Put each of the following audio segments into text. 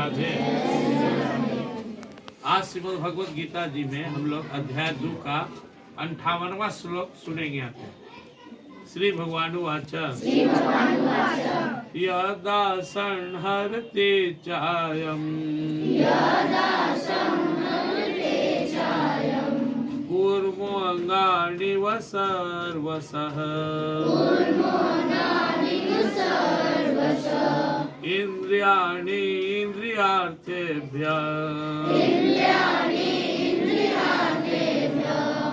राधे। आज श्रीमद् भगवत गीता जी में हम लोग अध्याय 2 का 58वां श्लोक सुनेंगे। आते श्री भगवान वाच यदा संहरते चायम् कूर्मोऽङ्गानिव सर्वशः इन्द्रियाणि इन्द्रियार्थेभ्यः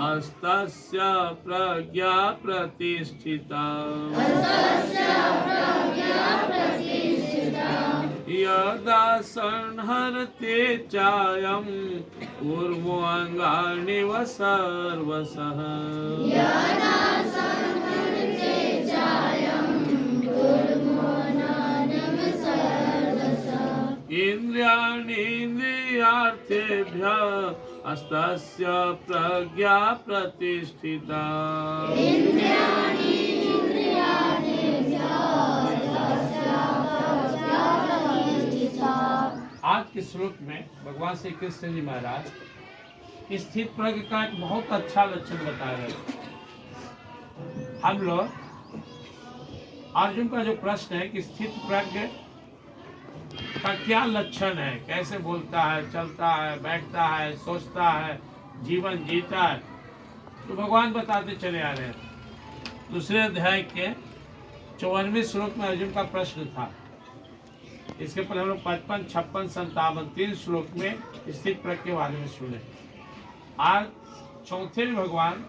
हस्तस्य प्रज्ञा प्रतिष्ठिता यदा संहरते चायं कूर्मोऽङ्गानिव सर्वशः इन्द्रियाणि इन्द्रियार्थेभ्यः हस्तस्य प्रज्ञा प्रतिष्ठिता। आज के श्लोक में भगवान श्री कृष्ण जी महाराज स्थित प्रज्ञ का एक बहुत अच्छा लक्षण बता रहे हैं। हम लोग अर्जुन का जो प्रश्न है कि स्थित प्रज्ञ का क्या लक्षण है, कैसे बोलता है, चलता है, बैठता है, सोचता है, जीवन जीता है, तो भगवान बताते चले आ रहे हैं। दूसरे अध्याय के 54वें श्लोक में अर्जुन का प्रश्न था। इसके पहले हम लोग 55, 56, 57 3 श्लोक में स्थित प्रज्ञ के बारे में सुने। आज चौथे में भगवान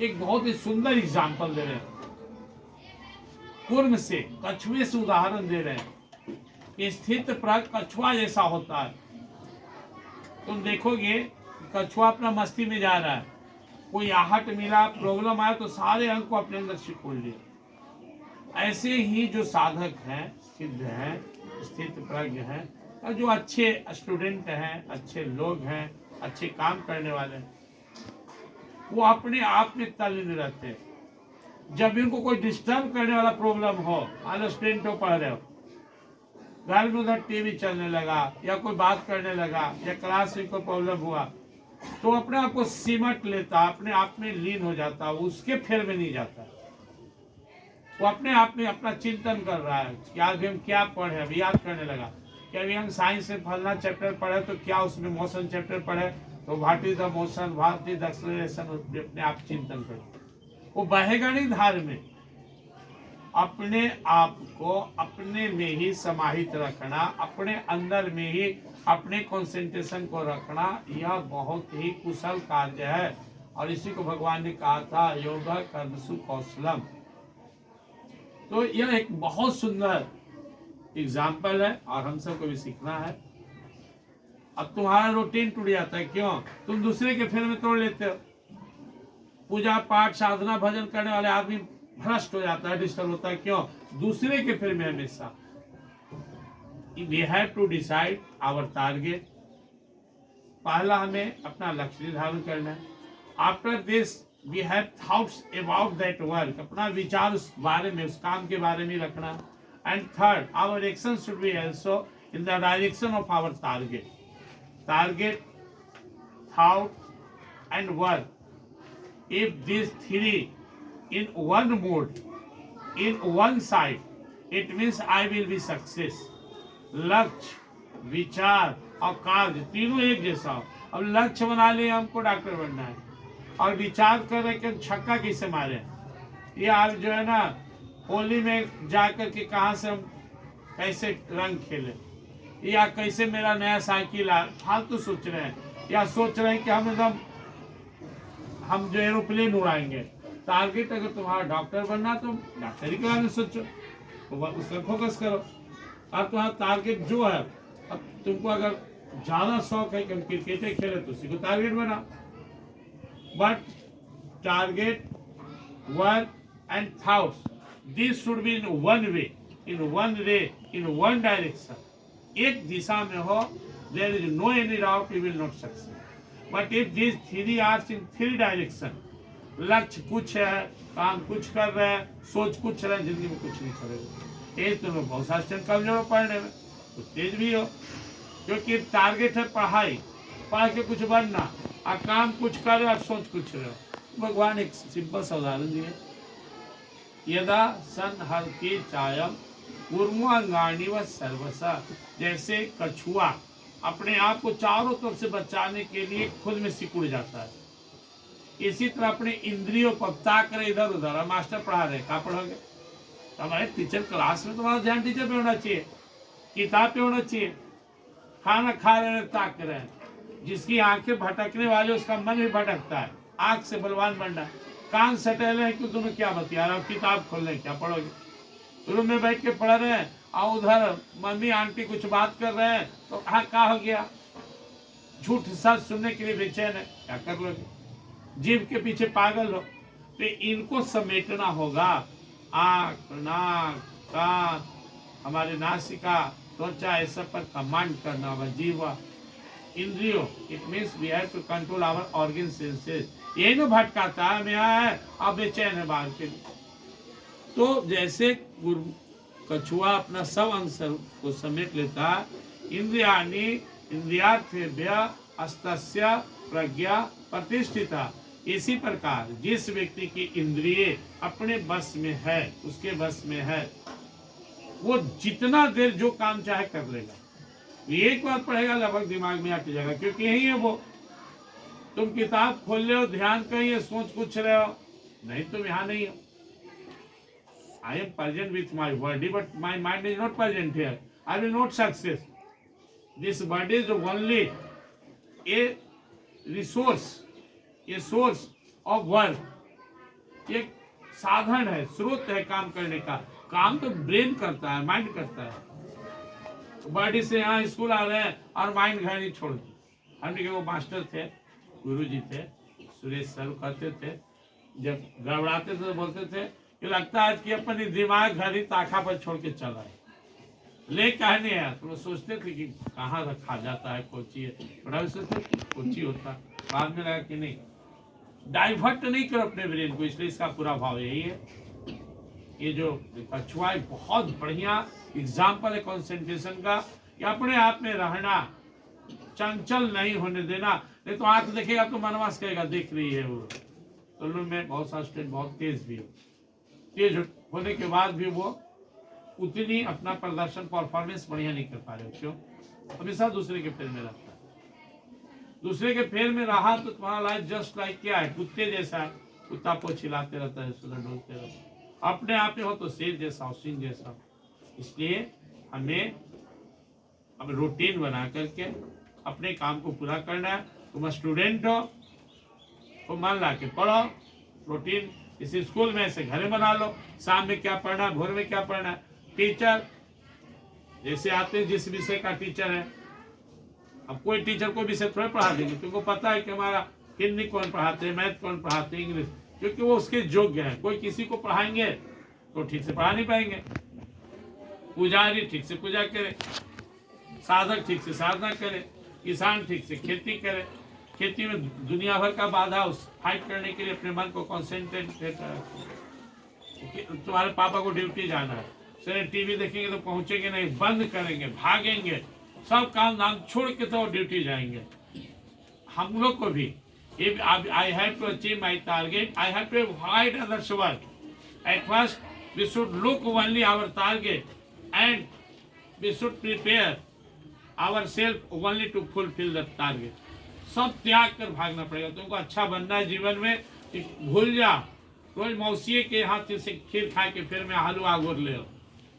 एक बहुत ही सुंदर एग्जाम्पल दे रहे हैं। कूर्म से, कछुए से उदाहरण दे रहे हैं। स्थित प्रज्ञ कछुआ जैसा होता है। तुम देखोगे कछुआ अपना मस्ती में जा रहा है, कोई आहट मिला, प्रॉब्लम आया तो सारे अंग को अपने अंदर सिकोड़ लिया। ऐसे ही जो साधक हैं, सिद्ध हैं, स्थित प्रज्ञ हैं, और जो अच्छे स्टूडेंट हैं, अच्छे लोग हैं, अच्छे काम करने वाले हैं, वो अपने आप में तल्लीन रहते हैं। जब इनको कोई डिस्टर्ब करने वाला प्रॉब्लम हो, मान लो स्टूडेंटों पढ़ रहे हो, घर में उधर टीवी चलने लगा या कोई बात करने लगा या क्लास में कोई प्रॉब्लम हुआ, तो अपने आप को सिमट लेता, अपने आप में लीन हो जाता, उसके फेर में नहीं जाता। वो अपने आप में अपना चिंतन कर रहा है कि आज हम क्या पढ़े, अभी याद करने लगा कि अभी हम साइंस में फलना चैप्टर पढ़े तो क्या उसमें मोशन चैप्टर पढ़े, तो what is the motion, what is the acceleration, अपने आप चिंतन करो। वो बहेगा नहीं धार में। अपने आप को अपने में ही समाहित रखना, अपने अंदर में ही अपने कंसंट्रेशन को रखना, यह बहुत ही कुशल कार्य है। और इसी को भगवान ने कहा था योग कर्मसु कौशलम। तो यह एक बहुत सुंदर एग्जाम्पल है और हम सबको भी सीखना है। अब तुम्हारा रूटीन टूट जाता है, क्यों? तुम दूसरे के फेर में तोड़ लेते हो। पूजा पाठ साधना भजन करने वाले आदमी भ्रष्ट हो जाता है, डिस्टर्ब होता है, क्यों? दूसरे के फेर में हमेशा। We have to decide our target. पहला हमें अपना लक्ष्य निर्धारण करना है। After this we have thoughts about that work. अपना विचार उस बारे में, उस काम के बारे में रखना। And third, our action should be also in the direction of our target. Target, thought and work, if these three in one mode, in one side, it means I will be success. लक्ष्य, विचार और कार्य तीनों एक जैसा हो। अब लक्ष्य बना लिए हमको डॉक्टर बनना है, और विचार कर रहे कि छक्का कैसे मारे, ये आप जो है ना होली में जाकर के कहाँ से हम कैसे रंग खेले, या कैसे मेरा नया साइकिल आ, फालतू सोच रहे हैं। या सोच रहे हैं कि हम जो एरोप्लेन उड़ाएंगे। टारगेट अगर तुम्हारा डॉक्टर बनना तो डॉक्टरी के बारे में सोचो, तो उस पर फोकस करो। अब तुम्हारा टारगेट जो है, अब तुमको अगर ज्यादा शौक है कि हम क्रिकेट खेले तो उसी को टारगेट बना। But target, work and thoughts, this should be in one way, in one direction. एक दिशा में हो, there is no any doubt you will not success. But if this three are in three direction, लक्ष्य कुछ है, काम कुछ कर रहे हैं, सोच कुछ रहे, जिंदगी में कुछ नहीं करेगा। तेज तो लोग बहुत सारे कमजोर पढ़ने में, तो तेज भी हो, क्योंकि टारगेट है पढ़ाई, पढ़ के कुछ बनना, और काम कुछ करे और सोच कुछ रहे। भगवान एक सिंपल सा उदाहरण दिए, यदा सन हर की चायम उर्मांगानी व सर्वसा, जैसे कछुआ अपने आप को चारों तरफ से बचाने के लिए खुद में सिकुड़ जाता है, इसी तरह अपने इंद्रियों पर ताक रहे इधर उधर। मास्टर पढ़ा रहे, कहाँ पढ़ोगे? हमारे टीचर क्लास में तुम्हारा ध्यान टीचर पे होना चाहिए, किताब पे होना चाहिए। खाना खा रहे हैं, ताक रहे हैं। जिसकी आंखें भटकने वाले उसका मन भी भटकता है। आंख से बलवान बनना, कान सटेले हैं कि तुम्हें क्या बतिया रहा हो, किताब खोल रहे क्या पढ़ोगे? रूम में बैठ के पढ़ रहे हैं और उधर मम्मी आंटी कुछ बात कर रहे हैं तो हाँ क्या हो गया? झूठ सच सुनने के लिए बेचैन है, क्या कर लोगे? जीभ के पीछे पागल हो। तो इनको समेटना होगा। आंख, नाक, कान, हमारे नासिका, त्वचा, ये सब पर कमांड करना होगा। जीवा, इंद्रियों, it means we have to control our organ senses. यही ना भटकाता है, मैं है अब बेचैन है बाहर के लिए। तो जैसे कछुआ अपना सब अंश को समेट लेता है, इंद्रियाणि इंद्रियार्थेभ्य अस्तस्य प्रज्ञा प्रतिष्ठिता, इसी प्रकार जिस व्यक्ति की इंद्रिय अपने बस में है, उसके बस में है, वो जितना देर जो काम चाहे कर लेगा। एक बार पढ़ेगा लगभग दिमाग में हट जाएगा, क्योंकि यही है वो। तुम किताब खोल रहे हो, ध्यान कहीं है, सोच कुछ रहे हो, नहीं तुम यहाँ नहीं हो। I am present with my body, but my mind is not present here. I will not success. This body is only a resource, a source of work. एक साधन है, स्रोत है काम करने का। काम तो ब्रेन करता है, माइंड करता है। बॉडी से यहाँ स्कूल आ रहे हैं और माइंड घर ही छोड़ दी। हम के वो मास्टर थे, गुरुजी थे, सुरेश सर कहते थे, जब गड़बड़ाते थे तो बोलते थे कि लगता है कि अपनी दिमाग घर ही ताखा पर छोड़ के चला है। ले कहने आया तो सोचते थे कि कहाँ रखा जाता है, कोची है, बड़ा सोचते कोची होता, बाद में लगा कि नहीं, डाइवर्ट नहीं करो अपने ब्रेन को। इसलिए इसका पूरा भाव यही है। ये जो कछुआ बहुत बढ़िया एग्जाम्पल है कंसंट्रेशन का, कि अपने आप में रहना, चंचल नहीं होने देना। नहीं तो आंख देखेगा तो मनवास कहेगा देख रही है वो। तो में बहुत सा स्टूडेंट बहुत तेज भी है, तेज होने के बाद भी वो उतनी अपना प्रदर्शन परफॉर्मेंस बढ़िया नहीं कर पा रहे। क्यों? हमेशा दूसरे के फेर में रहता है। दूसरे के फेर में रहा तो तुम्हारा लाइफ जस्ट लाइक क्या है, कुत्ते जैसा है। कुत्ता को चिल्लाते रहता है, सुधर ढूंढते रहता है। अपने आप में हो तो शेर जैसा हो, सिंह जैसा हो। इसलिए हमें अब रूटीन बना करके अपने काम को पूरा करना है। तुम स्टूडेंट हो तो मन ला के पढ़ो, रूटीन इसी स्कूल में से घर में बना लो। शाम में क्या पढ़ना, भोर में क्या पढ़ना। टीचर जैसे आते हैं, जिस विषय का टीचर है, अब कोई टीचर को विषय थोड़ा पढ़ा देंगे, तुमको पता है कि हमारा हिंदी कौन पढ़ाते हैं, मैथ कौन पढ़ाते हैं, इंग्लिश, क्योंकि वो उसके योग्य है। कोई किसी को पढ़ाएंगे तो ठीक से पढ़ा नहीं पाएंगे। पुजारी ठीक से पूजा करे, साधक ठीक से साधना करे, किसान ठीक से खेती करे। खेती में दुनिया भर का बाधा उस फाइट करने के लिए अपने मन को कॉन्सेंट्रेट कर। तुम्हारे पापा को ड्यूटी जाना है, सर टीवी देखेंगे तो पहुंचेंगे नहीं, बंद करेंगे, भागेंगे, सब काम धाम छोड़ के तो ड्यूटी जाएंगे। हम लोग को भी I have to achieve my target. I have to avoid others' work. At first, we should look only our target, and we should prepare ourselves only to fulfill the target. सब त्याग कर भागना पड़ेगा। तुमको अच्छा बनना है जीवन में, भूल जा रोज मौसी के हाथ से खीर खा के फिर मैं हलवा गोर ले लो।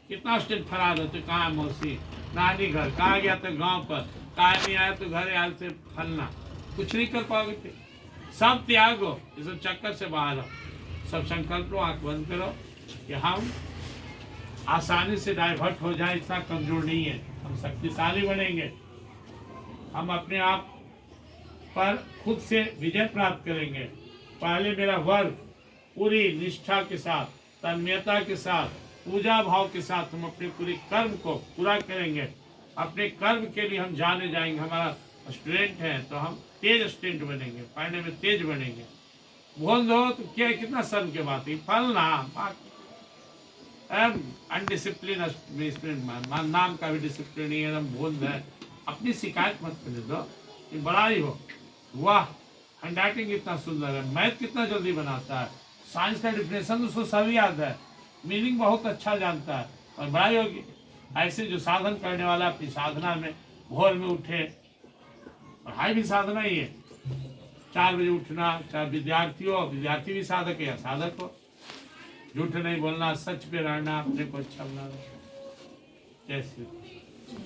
कितना स्टेट फरार है, तो कहाँ मौसी, नानी घर, कहाँ गया तो गांव पर, कहाँ नहीं आया तो घर आया से फलना, कुछ नहीं कर पाओगे। सब त्यागो, इस चक्कर से बाहर आओ। सब संकल्प लो, आंख बंद करो कि हम आसानी से डाइवर्ट हो जाए, इतना कमजोर नहीं है, हम शक्तिशाली बनेंगे। हम अपने आप पर खुद से विजय प्राप्त करेंगे। पहले मेरा वर्ग पूरी निष्ठा के साथ, तन्मयता के साथ, पूजा भाव के साथ हम अपने पूरे कर्म को पूरा करेंगे। अपने कर्म के लिए हम जाने जाएंगे। हमारा स्टूडेंट है तो हम तेज स्टूडेंट बनेंगे, पढ़ने में तेज बनेंगे। भूल दो तो क्या, कितना शर्म की बात है, फलना अनडिसिप्लिन नाम का भी डिसिप्लिन नहीं है, एकदम भूल है। अपनी शिकायत मत करने दो कि बड़ा ही हो, वाह हैंडराइटिंग कितना सुंदर है, मैथ कितना जल्दी बनाता है, साइंस का डिफिनेशन उसको सभी याद है, मीनिंग बहुत अच्छा जानता है, और बड़ाई होगी। ऐसे जो साधन करने वाला अपनी साधना में भोर में उठे, पढ़ाई भी साधना ही है, 4 बजे उठना, चाहे विद्यार्थी हो, विद्यार्थी भी साधक है या साधक हो, झूठ नहीं बोलना, सच पे रहना, अपने को अच्छा बनाना। जय श्री